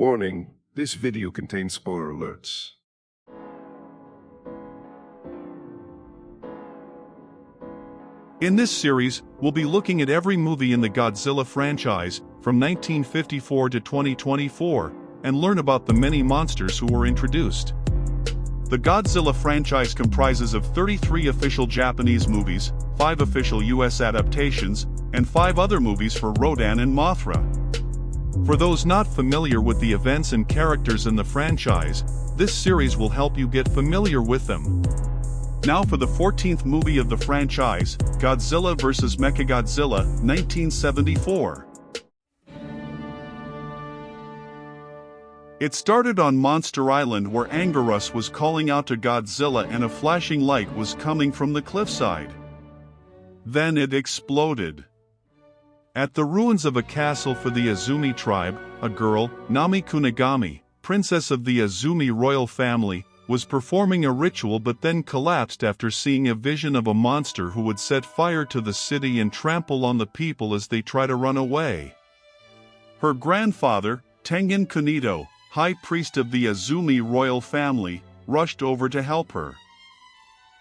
Warning, this video contains spoiler alerts. In this series, we'll be looking at every movie in the Godzilla franchise, from 1954 to 2024, and learn about the many monsters who were introduced. The Godzilla franchise comprises of 33 official Japanese movies, 5 official US adaptations, and 5 other movies for Rodan and Mothra. For those not familiar with the events and characters in the franchise, this series will help you get familiar with them. Now for the 14th movie of the franchise, Godzilla vs. Mechagodzilla, 1974. It started on Monster Island where Anguirus was calling out to Godzilla and a flashing light was coming from the cliffside. Then it exploded. At the ruins of a castle for the Azumi tribe, a girl, Nami Kunigami, princess of the Azumi royal family, was performing a ritual but then collapsed after seeing a vision of a monster who would set fire to the city and trample on the people as they try to run away. Her grandfather, Tengen Kunito, high priest of the Azumi royal family, rushed over to help her.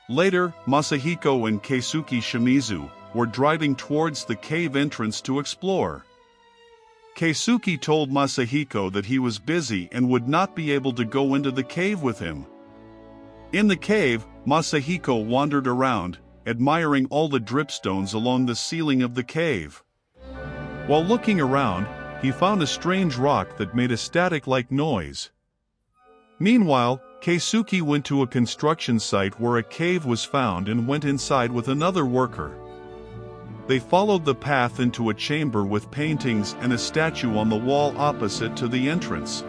Later, Masahiko and Keisuke Shimizu were driving towards the cave entrance to explore. Keisuke told Masahiko that he was busy and would not be able to go into the cave with him. In the cave, Masahiko wandered around, admiring all the dripstones along the ceiling of the cave. While looking around, he found a strange rock that made a static-like noise. Meanwhile, Keisuke went to a construction site where a cave was found and went inside with another worker. They followed the path into a chamber with paintings and a statue on the wall opposite to the entrance.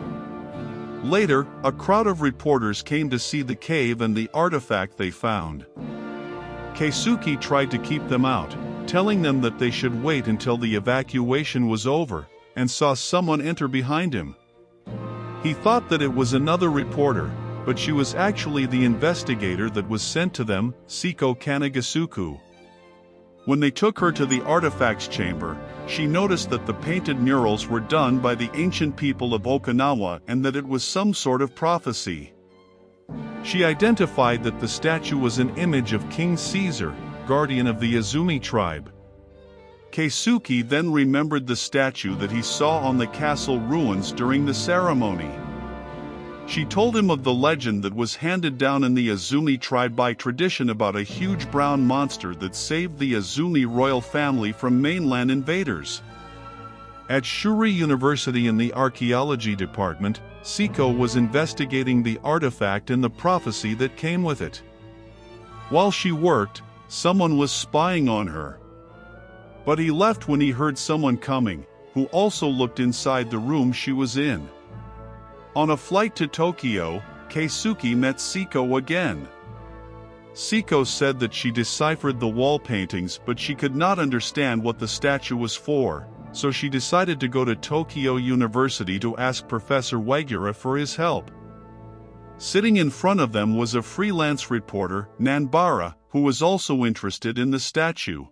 Later, a crowd of reporters came to see the cave and the artifact they found. Keisuke tried to keep them out, telling them that they should wait until the evacuation was over, and saw someone enter behind him. He thought that it was another reporter, but she was actually the investigator that was sent to them, Siko Kanagasuku. When they took her to the artifacts chamber, she noticed that the painted murals were done by the ancient people of Okinawa and that it was some sort of prophecy. She identified that the statue was an image of King Caesar, guardian of the Azumi tribe. Keisuke then remembered the statue that he saw on the castle ruins during the ceremony. She told him of the legend that was handed down in the Azumi tribe by tradition about a huge brown monster that saved the Azumi royal family from mainland invaders. At Shuri University in the archaeology department, Siko was investigating the artifact and the prophecy that came with it. While she worked, someone was spying on her. But he left when he heard someone coming, who also looked inside the room she was in. On a flight to Tokyo, Keisuke met Siko again. Siko said that she deciphered the wall paintings but she could not understand what the statue was for, so she decided to go to Tokyo University to ask Professor Wagura for his help. Sitting in front of them was a freelance reporter, Nanbara, who was also interested in the statue.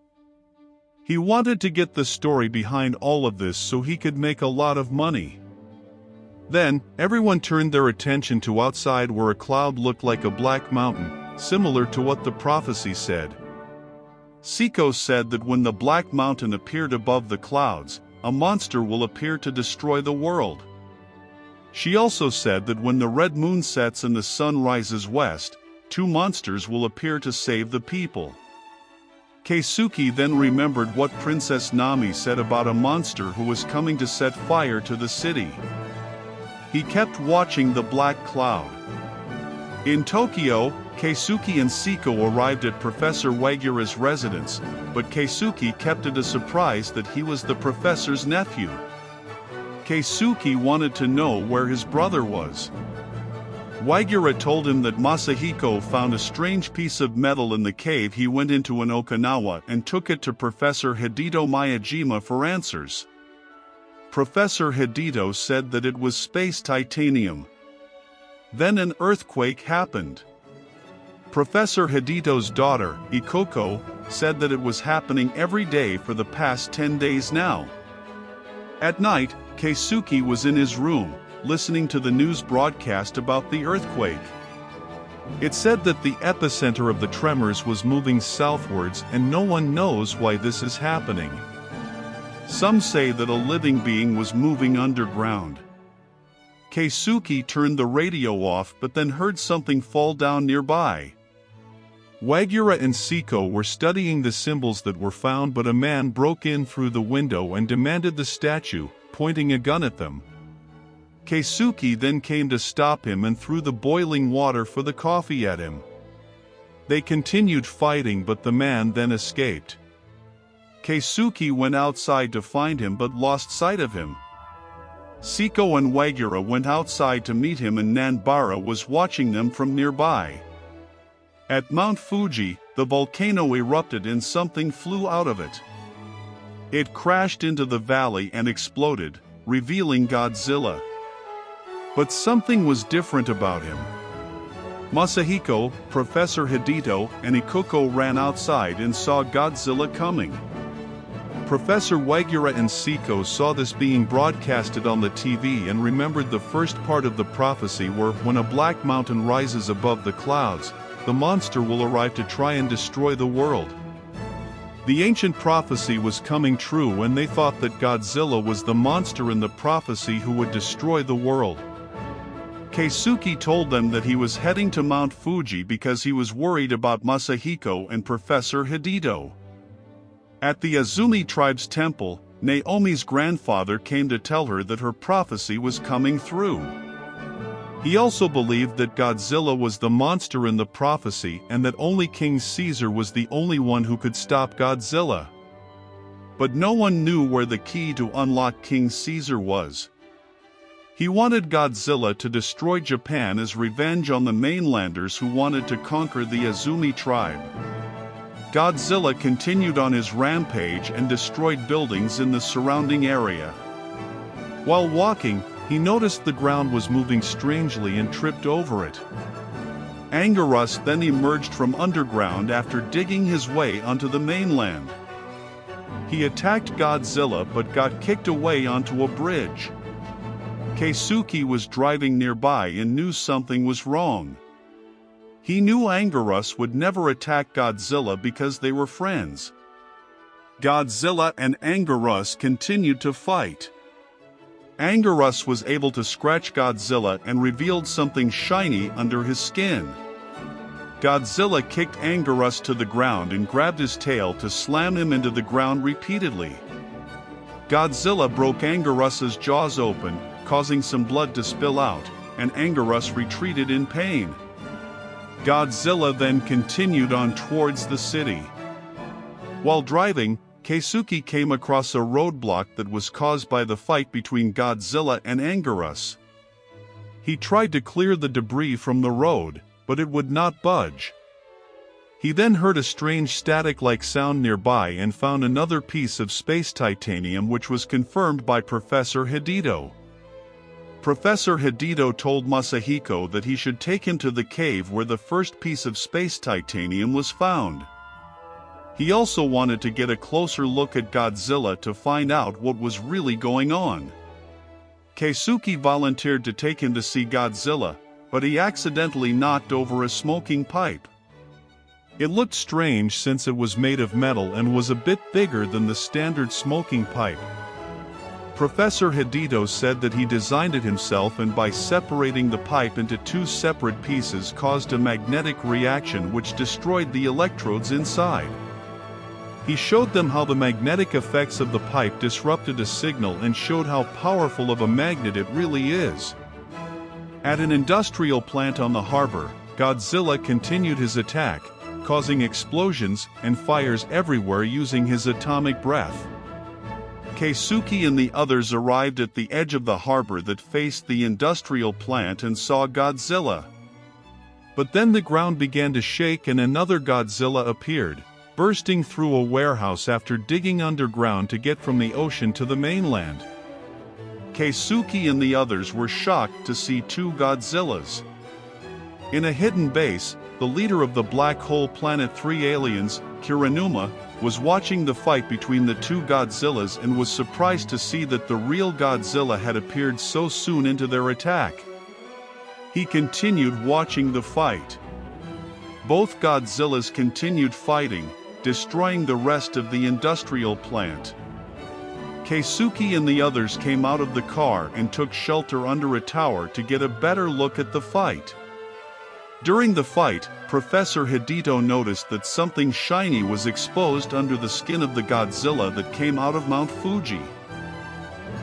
He wanted to get the story behind all of this so he could make a lot of money. Then, everyone turned their attention to outside where a cloud looked like a black mountain, similar to what the prophecy said. Siko said that when the black mountain appeared above the clouds, a monster will appear to destroy the world. She also said that when the red moon sets and the sun rises west, 2 monsters will appear to save the people. Keisuke then remembered what Princess Nami said about a monster who was coming to set fire to the city. He kept watching the black cloud. In Tokyo, Keisuke and Siko arrived at Professor Wagura's residence, but Keisuke kept it a surprise that he was the professor's nephew. Keisuke wanted to know where his brother was. Wagura told him that Masahiko found a strange piece of metal in the cave he went into in Okinawa and took it to Professor Hideo Miyajima for answers. Professor Hideo said that it was space titanium. Then an earthquake happened. Professor Hideo's daughter, Ikoko, said that it was happening every day for the past 10 days now. At night, Keisuke was in his room, listening to the news broadcast about the earthquake. It said that the epicenter of the tremors was moving southwards, and no one knows why this is happening. Some say that a living being was moving underground. Keisuke turned the radio off but then heard something fall down nearby. Wagura and Siko were studying the symbols that were found, but a man broke in through the window and demanded the statue, pointing a gun at them. Keisuke then came to stop him and threw the boiling water for the coffee at him. They continued fighting, but the man then escaped. Keisuke went outside to find him but lost sight of him. Siko and Wagura went outside to meet him, and Nanbara was watching them from nearby. At Mount Fuji, the volcano erupted and something flew out of it. It crashed into the valley and exploded, revealing Godzilla. But something was different about him. Masahiko, Professor Hidito, and Ikuko ran outside and saw Godzilla coming. Professor Wagura and Siko saw this being broadcasted on the TV and remembered the first part of the prophecy where, when a black mountain rises above the clouds, the monster will arrive to try and destroy the world. The ancient prophecy was coming true, and they thought that Godzilla was the monster in the prophecy who would destroy the world. Keisuke told them that he was heading to Mount Fuji because he was worried about Masahiko and Professor Hidito. At the Azumi tribe's temple, Naomi's grandfather came to tell her that her prophecy was coming through. He also believed that Godzilla was the monster in the prophecy and that only King Caesar was the only one who could stop Godzilla. But no one knew where the key to unlock King Caesar was. He wanted Godzilla to destroy Japan as revenge on the mainlanders who wanted to conquer the Azumi tribe. Godzilla continued on his rampage and destroyed buildings in the surrounding area. While walking, he noticed the ground was moving strangely and tripped over it. Anguirus then emerged from underground after digging his way onto the mainland. He attacked Godzilla but got kicked away onto a bridge. Keisuke was driving nearby and knew something was wrong. He knew Anguirus would never attack Godzilla because they were friends. Godzilla and Anguirus continued to fight. Anguirus was able to scratch Godzilla and revealed something shiny under his skin. Godzilla kicked Anguirus to the ground and grabbed his tail to slam him into the ground repeatedly. Godzilla broke Anguirus's jaws open, causing some blood to spill out, and Anguirus retreated in pain. Godzilla then continued on towards the city. While driving, Keisuke came across a roadblock that was caused by the fight between Godzilla and Anguirus. He tried to clear the debris from the road, but it would not budge. He then heard a strange static-like sound nearby and found another piece of space titanium, which was confirmed by Professor Hidito. Professor Hidito told Masahiko that he should take him to the cave where the first piece of space titanium was found. He also wanted to get a closer look at Godzilla to find out what was really going on. Keisuke volunteered to take him to see Godzilla, but he accidentally knocked over a smoking pipe. It looked strange since it was made of metal and was a bit bigger than the standard smoking pipe. Professor Hidito said that he designed it himself, and by separating the pipe into two separate pieces caused a magnetic reaction which destroyed the electrodes inside. He showed them how the magnetic effects of the pipe disrupted a signal and showed how powerful of a magnet it really is. At an industrial plant on the harbor, Godzilla continued his attack, causing explosions and fires everywhere using his atomic breath. Keisuke and the others arrived at the edge of the harbor that faced the industrial plant and saw Godzilla. But then the ground began to shake and another Godzilla appeared, bursting through a warehouse after digging underground to get from the ocean to the mainland. Keisuke and the others were shocked to see two Godzillas. In a hidden base, the leader of the black hole planet 3 aliens, Kiranuma, was watching the fight between the two Godzillas and was surprised to see that the real Godzilla had appeared so soon into their attack. He continued watching the fight. Both Godzillas continued fighting, destroying the rest of the industrial plant. Keisuke and the others came out of the car and took shelter under a tower to get a better look at the fight. During the fight, Professor Hidito noticed that something shiny was exposed under the skin of the Godzilla that came out of Mount Fuji.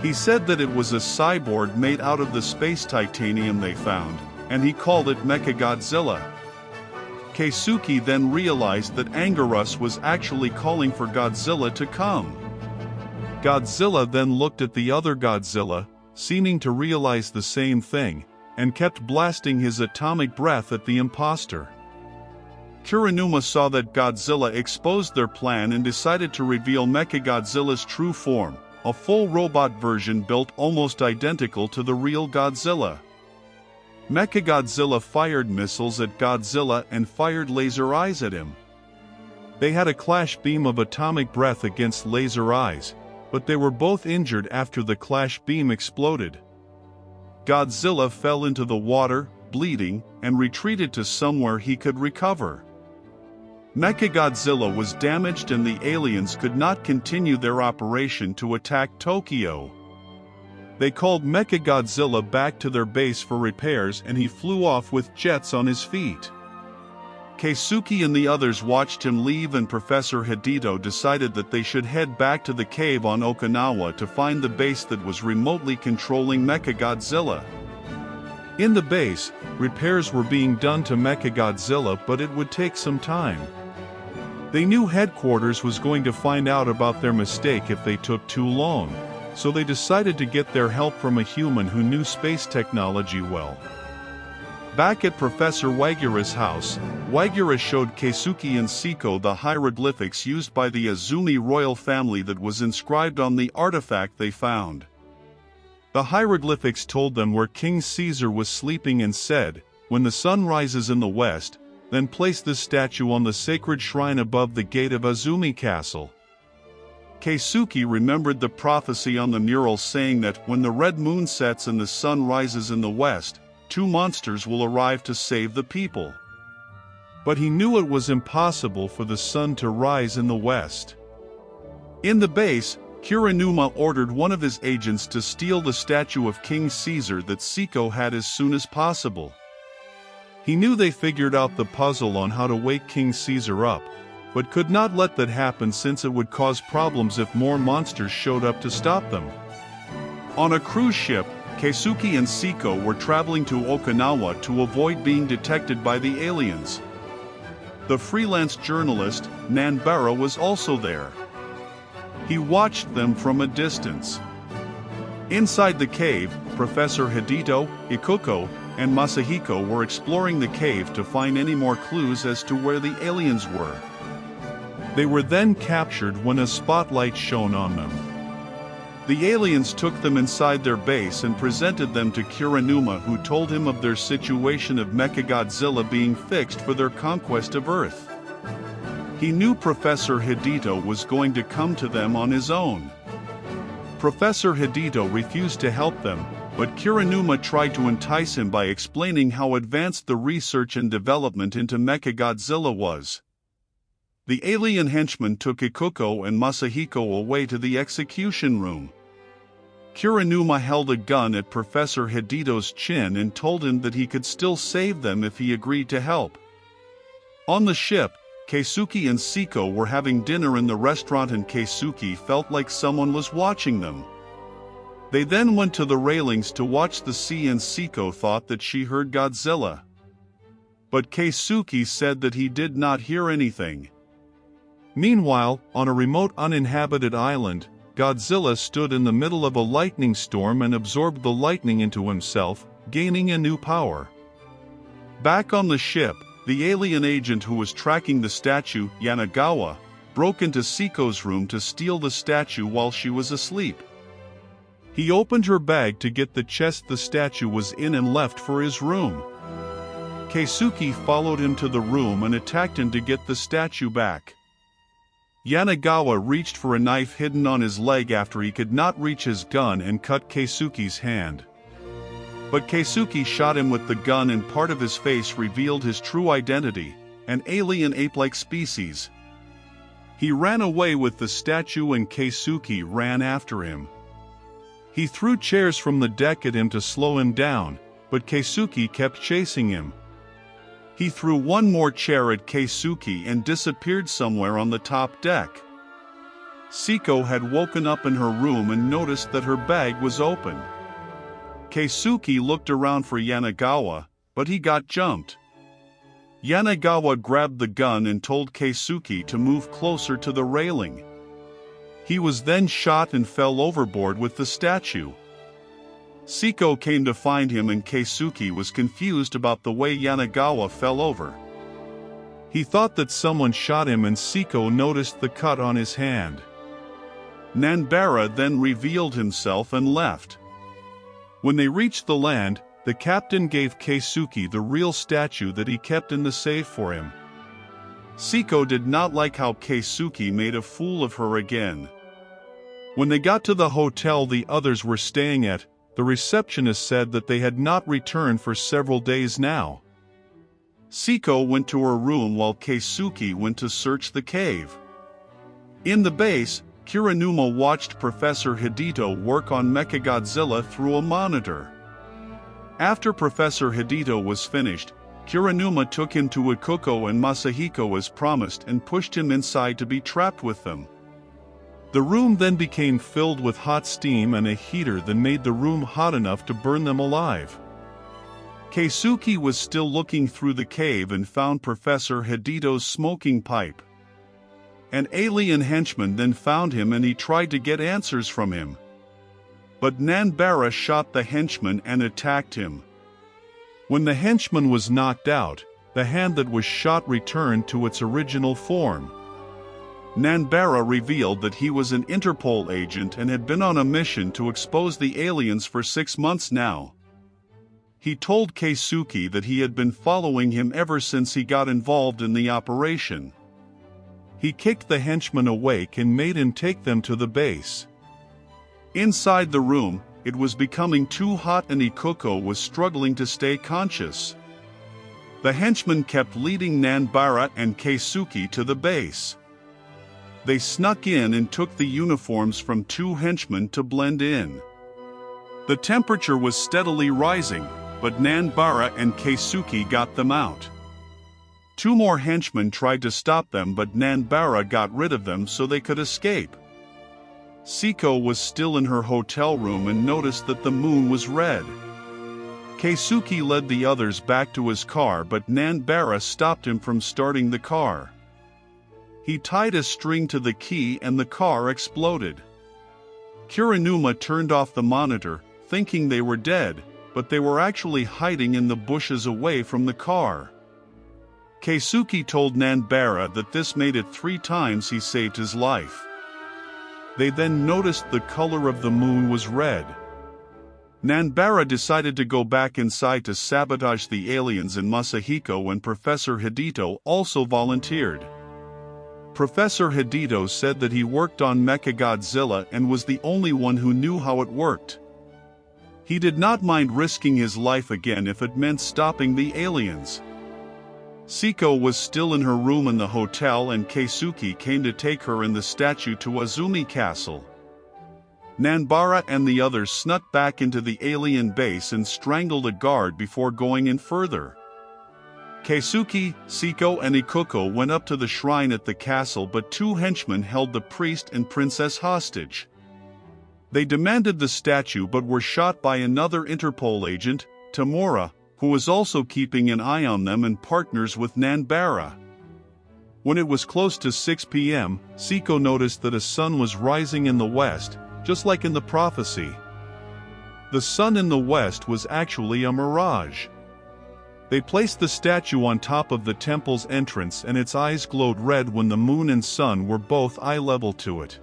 He said that it was a cyborg made out of the space titanium they found, and he called it Mechagodzilla. Keisuke then realized that Anguirus was actually calling for Godzilla to come. Godzilla then looked at the other Godzilla, seeming to realize the same thing, and kept blasting his atomic breath at the imposter. Kirinuma saw that Godzilla exposed their plan and decided to reveal Mechagodzilla's true form, a full robot version built almost identical to the real Godzilla. Mechagodzilla fired missiles at Godzilla and fired laser eyes at him. They had a clash beam of atomic breath against laser eyes, but they were both injured after the clash beam exploded. Godzilla fell into the water, bleeding, and retreated to somewhere he could recover. Mechagodzilla was damaged and the aliens could not continue their operation to attack Tokyo. They called Mechagodzilla back to their base for repairs and he flew off with jets on his feet. Keisuke and the others watched him leave and Professor Hidito decided that they should head back to the cave on Okinawa to find the base that was remotely controlling Mechagodzilla. In the base, repairs were being done to Mechagodzilla, but it would take some time. They knew headquarters was going to find out about their mistake if they took too long, so they decided to get their help from a human who knew space technology well. Back at Professor Wagura's house, Wagura showed Keisuke and Siko the hieroglyphics used by the Azumi royal family that was inscribed on the artifact they found. The hieroglyphics told them where King Caesar was sleeping and said, "When the sun rises in the west, then place this statue on the sacred shrine above the gate of Azumi Castle." Keisuke remembered the prophecy on the mural saying that when the red moon sets and the sun rises in the west, two monsters will arrive to save the people. But he knew it was impossible for the sun to rise in the west. In the base, Kirinuma ordered one of his agents to steal the statue of King Caesar that Siko had as soon as possible. He knew they figured out the puzzle on how to wake King Caesar up, but could not let that happen since it would cause problems if more monsters showed up to stop them. On a cruise ship, Keisuke and Siko were traveling to Okinawa to avoid being detected by the aliens. The freelance journalist, Nanbara, was also there. He watched them from a distance. Inside the cave, Professor Hidito, Ikuko, and Masahiko were exploring the cave to find any more clues as to where the aliens were. They were then captured when a spotlight shone on them. The aliens took them inside their base and presented them to Kirinuma, who told him of their situation of Mechagodzilla being fixed for their conquest of Earth. He knew Professor Hidito was going to come to them on his own. Professor Hidito refused to help them, but Kirinuma tried to entice him by explaining how advanced the research and development into Mechagodzilla was. The alien henchmen took Ikuko and Masahiko away to the execution room. Kirinuma held a gun at Professor Hidito's chin and told him that he could still save them if he agreed to help. On the ship, Keisuke and Siko were having dinner in the restaurant and Keisuke felt like someone was watching them. They then went to the railings to watch the sea and Siko thought that she heard Godzilla. But Keisuke said that he did not hear anything. Meanwhile, on a remote uninhabited island, Godzilla stood in the middle of a lightning storm and absorbed the lightning into himself, gaining a new power. Back on the ship, the alien agent who was tracking the statue, Yanagawa, broke into Siko's room to steal the statue while she was asleep. He opened her bag to get the chest the statue was in and left for his room. Keisuke followed him to the room and attacked him to get the statue back. Yanagawa reached for a knife hidden on his leg after he could not reach his gun and cut Keisuke's hand. But Keisuke shot him with the gun and part of his face revealed his true identity, an alien ape-like species. He ran away with the statue and Keisuke ran after him. He threw chairs from the deck at him to slow him down, but Keisuke kept chasing him. He threw one more chair at Keisuke and disappeared somewhere on the top deck. Siko had woken up in her room and noticed that her bag was open. Keisuke looked around for Yanagawa, but he got jumped. Yanagawa grabbed the gun and told Keisuke to move closer to the railing. He was then shot and fell overboard with the statue. Siko came to find him and Keisuke was confused about the way Yanagawa fell over. He thought that someone shot him and Siko noticed the cut on his hand. Nanbara then revealed himself and left. When they reached the land, the captain gave Keisuke the real statue that he kept in the safe for him. Siko did not like how Keisuke made a fool of her again. When they got to the hotel the others were staying at, the receptionist said that they had not returned for several days now. Siko went to her room while Keisuke went to search the cave. In the base, Kiranuma watched Professor Hidito work on Mechagodzilla through a monitor. After Professor Hidito was finished, Kiranuma took him to Ikuko and Masahiko as promised and pushed him inside to be trapped with them. The room then became filled with hot steam and a heater that made the room hot enough to burn them alive. Keisuke was still looking through the cave and found Professor Hidito's smoking pipe. An alien henchman then found him and he tried to get answers from him. But Nanbara shot the henchman and attacked him. When the henchman was knocked out, the hand that was shot returned to its original form. Nanbara revealed that he was an Interpol agent and had been on a mission to expose the aliens for 6 months now. He told Keisuke that he had been following him ever since he got involved in the operation. He kicked the henchman awake and made him take them to the base. Inside the room, it was becoming too hot and Ikuko was struggling to stay conscious. The henchman kept leading Nanbara and Keisuke to the base. They snuck in and took the uniforms from 2 henchmen to blend in. The temperature was steadily rising, but Nanbara and Keisuke got them out. 2 more henchmen tried to stop them but Nanbara got rid of them so they could escape. Siko was still in her hotel room and noticed that the moon was red. Keisuke led the others back to his car but Nanbara stopped him from starting the car. He tied a string to the key and the car exploded. Kiranuma turned off the monitor, thinking they were dead, but they were actually hiding in the bushes away from the car. Keisuke told Nanbara that this made it 3 times he saved his life. They then noticed the color of the moon was red. Nanbara decided to go back inside to sabotage the aliens and Masahiko and Professor Hidito also volunteered. Professor Hidito said that he worked on Mechagodzilla and was the only one who knew how it worked. He did not mind risking his life again if it meant stopping the aliens. Siko was still in her room in the hotel and Keisuke came to take her in the statue to Azumi Castle. Nanbara and the others snuck back into the alien base and strangled a guard before going in further. Keisuke, Siko and Ikuko went up to the shrine at the castle but 2 henchmen held the priest and princess hostage. They demanded the statue but were shot by another Interpol agent, Tamura, who was also keeping an eye on them and partners with Nanbara. When it was close to 6 p.m., Siko noticed that a sun was rising in the west, just like in the prophecy. The sun in the west was actually a mirage. They placed the statue on top of the temple's entrance and its eyes glowed red when the moon and sun were both eye level to it.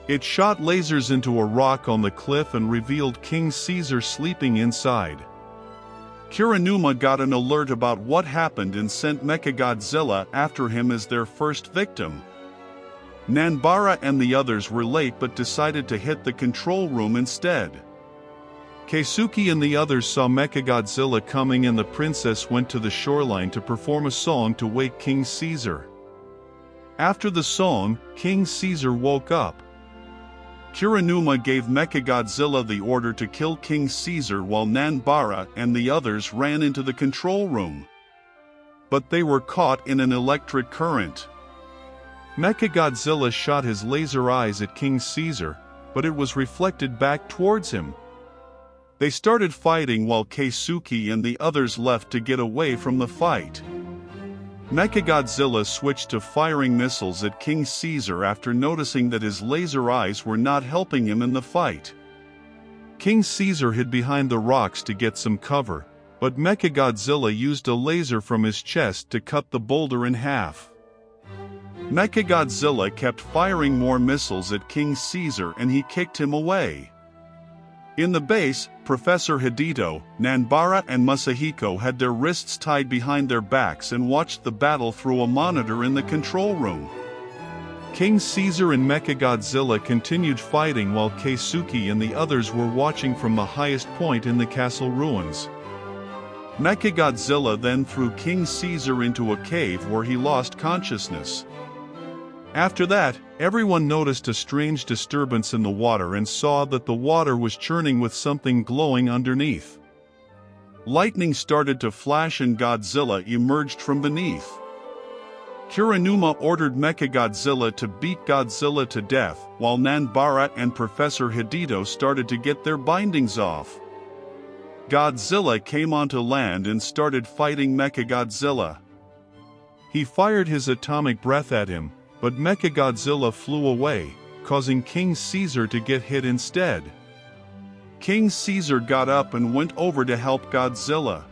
It shot lasers into a rock on the cliff and revealed King Caesar sleeping inside. Kiranuma got an alert about what happened and sent Mechagodzilla after him as their first victim. Nanbara and the others were late but decided to hit the control room instead. Keisuke and the others saw Mechagodzilla coming and the princess went to the shoreline to perform a song to wake King Caesar. After the song, King Caesar woke up. Kirinuma gave Mechagodzilla the order to kill King Caesar while Nanbara and the others ran into the control room. But they were caught in an electric current. Mechagodzilla shot his laser eyes at King Caesar, but it was reflected back towards him. They started fighting while Keisuke and the others left to get away from the fight. Mechagodzilla switched to firing missiles at King Caesar after noticing that his laser eyes were not helping him in the fight. King Caesar hid behind the rocks to get some cover, but Mechagodzilla used a laser from his chest to cut the boulder in half. Mechagodzilla kept firing more missiles at King Caesar and he kicked him away. In the base, Professor Hidito, Nanbara and Masahiko had their wrists tied behind their backs and watched the battle through a monitor in the control room. King Caesar and Mechagodzilla continued fighting while Keisuke and the others were watching from the highest point in the castle ruins. Mechagodzilla then threw King Caesar into a cave where he lost consciousness. After that, everyone noticed a strange disturbance in the water and saw that the water was churning with something glowing underneath. Lightning started to flash and Godzilla emerged from beneath. Kirinuma ordered Mechagodzilla to beat Godzilla to death, while Nanbara and Professor Hidito started to get their bindings off. Godzilla came onto land and started fighting Mechagodzilla. He fired his atomic breath at him, but Mechagodzilla flew away, causing King Caesar to get hit instead. King Caesar got up and went over to help Godzilla.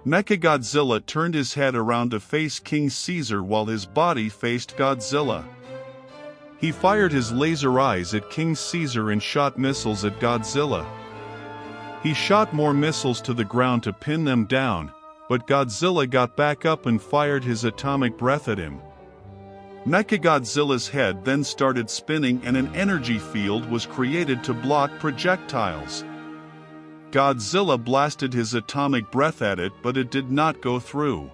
Mechagodzilla turned his head around to face King Caesar while his body faced Godzilla. He fired his laser eyes at King Caesar and shot missiles at Godzilla. He shot more missiles to the ground to pin them down, but Godzilla got back up and fired his atomic breath at him. Mechagodzilla's head then started spinning and an energy field was created to block projectiles. Godzilla blasted his atomic breath at it, but it did not go through.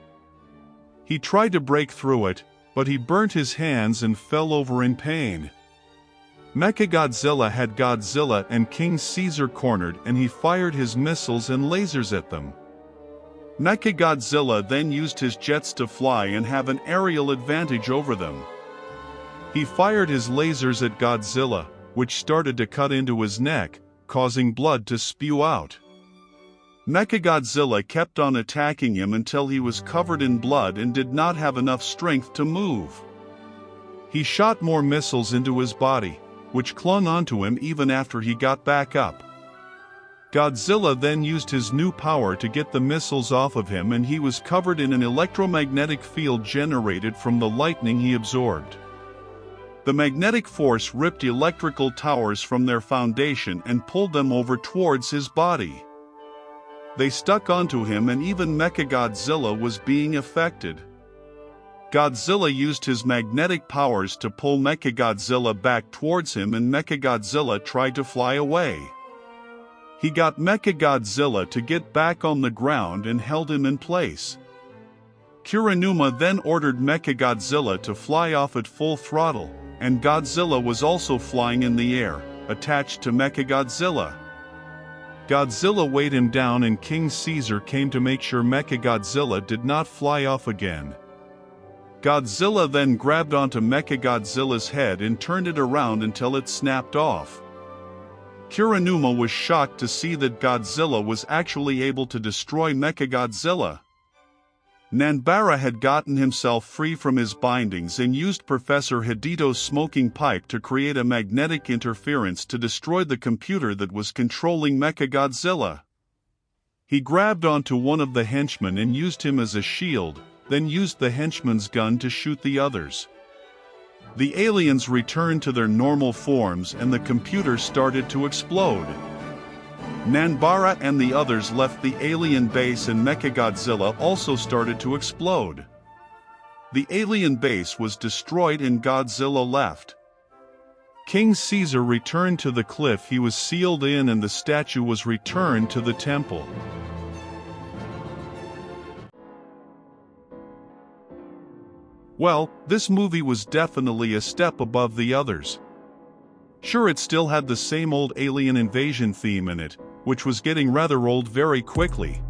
He tried to break through it, but he burnt his hands and fell over in pain. Mechagodzilla had Godzilla and King Caesar cornered and he fired his missiles and lasers at them. Mechagodzilla then used his jets to fly and have an aerial advantage over them. He fired his lasers at Godzilla, which started to cut into his neck, causing blood to spew out. Mechagodzilla kept on attacking him until he was covered in blood and did not have enough strength to move. He shot more missiles into his body, which clung onto him even after he got back up. Godzilla then used his new power to get the missiles off of him and he was covered in an electromagnetic field generated from the lightning he absorbed. The magnetic force ripped electrical towers from their foundation and pulled them over towards his body. They stuck onto him and even Mechagodzilla was being affected. Godzilla used his magnetic powers to pull Mechagodzilla back towards him and Mechagodzilla tried to fly away. He got Mechagodzilla to get back on the ground and held him in place. Kirinuma then ordered Mechagodzilla to fly off at full throttle, and Godzilla was also flying in the air, attached to Mechagodzilla. Godzilla weighed him down and King Caesar came to make sure Mechagodzilla did not fly off again. Godzilla then grabbed onto Mechagodzilla's head and turned it around until it snapped off. Kirinuma was shocked to see that Godzilla was actually able to destroy Mechagodzilla. Nanbara had gotten himself free from his bindings and used Professor Hidito's smoking pipe to create a magnetic interference to destroy the computer that was controlling Mechagodzilla. He grabbed onto one of the henchmen and used him as a shield, then used the henchman's gun to shoot the others. The aliens returned to their normal forms and the computer started to explode. Nanbara and the others left the alien base and Mechagodzilla also started to explode. the alien base was destroyed and Godzilla left. King Caesar returned to the cliff he was sealed in and the statue was returned to the temple. Well, this movie was definitely a step above the others. Sure, it still had the same old alien invasion theme in it, which was getting rather old very quickly.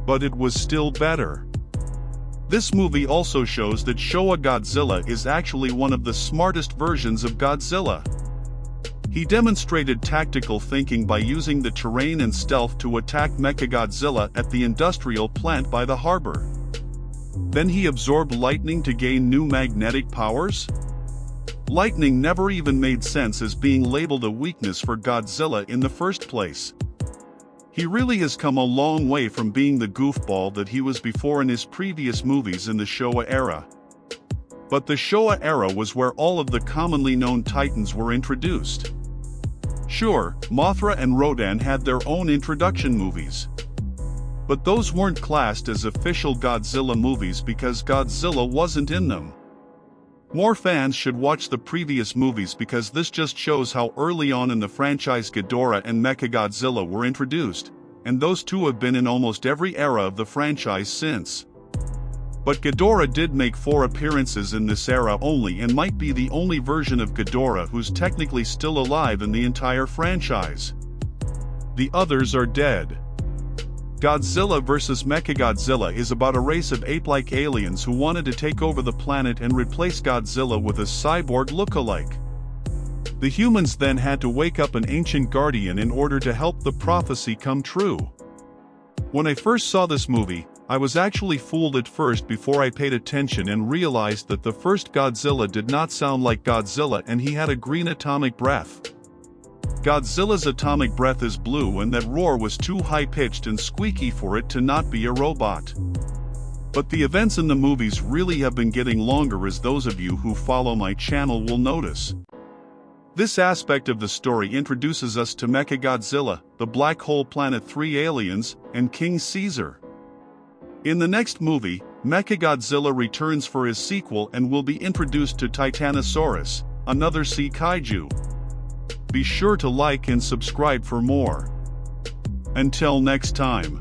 But it was still better. This movie also shows that Showa Godzilla is actually one of the smartest versions of Godzilla. He demonstrated tactical thinking by using the terrain and stealth to attack Mechagodzilla at the industrial plant by the harbor. Then he absorbed lightning to gain new magnetic powers? Lightning never even made sense as being labeled a weakness for Godzilla in the first place. He really has come a long way from being the goofball that he was before in his previous movies in the Showa era. But the Showa era was where all of the commonly known titans were introduced. Sure, Mothra and Rodan had their own introduction movies. But those weren't classed as official Godzilla movies because Godzilla wasn't in them. More fans should watch the previous movies because this just shows how early on in the franchise Ghidorah and Mechagodzilla were introduced, and those two have been in almost every era of the franchise since. But Ghidorah did make 4 appearances in this era only and might be the only version of Ghidorah who's technically still alive in the entire franchise. The others are dead. Godzilla vs. Mechagodzilla is about a race of ape-like aliens who wanted to take over the planet and replace Godzilla with a cyborg look-alike. The humans then had to wake up an ancient guardian in order to help the prophecy come true. When I first saw this movie, I was actually fooled at first before I paid attention and realized that the first Godzilla did not sound like Godzilla and he had a green atomic breath. Godzilla's atomic breath is blue and that roar was too high-pitched and squeaky for it to not be a robot. But the events in the movies really have been getting longer, as those of you who follow my channel will notice. This aspect of the story introduces us to Mechagodzilla, the Black Hole Planet 3 aliens, and King Caesar. In the next movie, Mechagodzilla returns for his sequel and will be introduced to Titanosaurus, another sea kaiju. Be sure to like and subscribe for more. Until next time.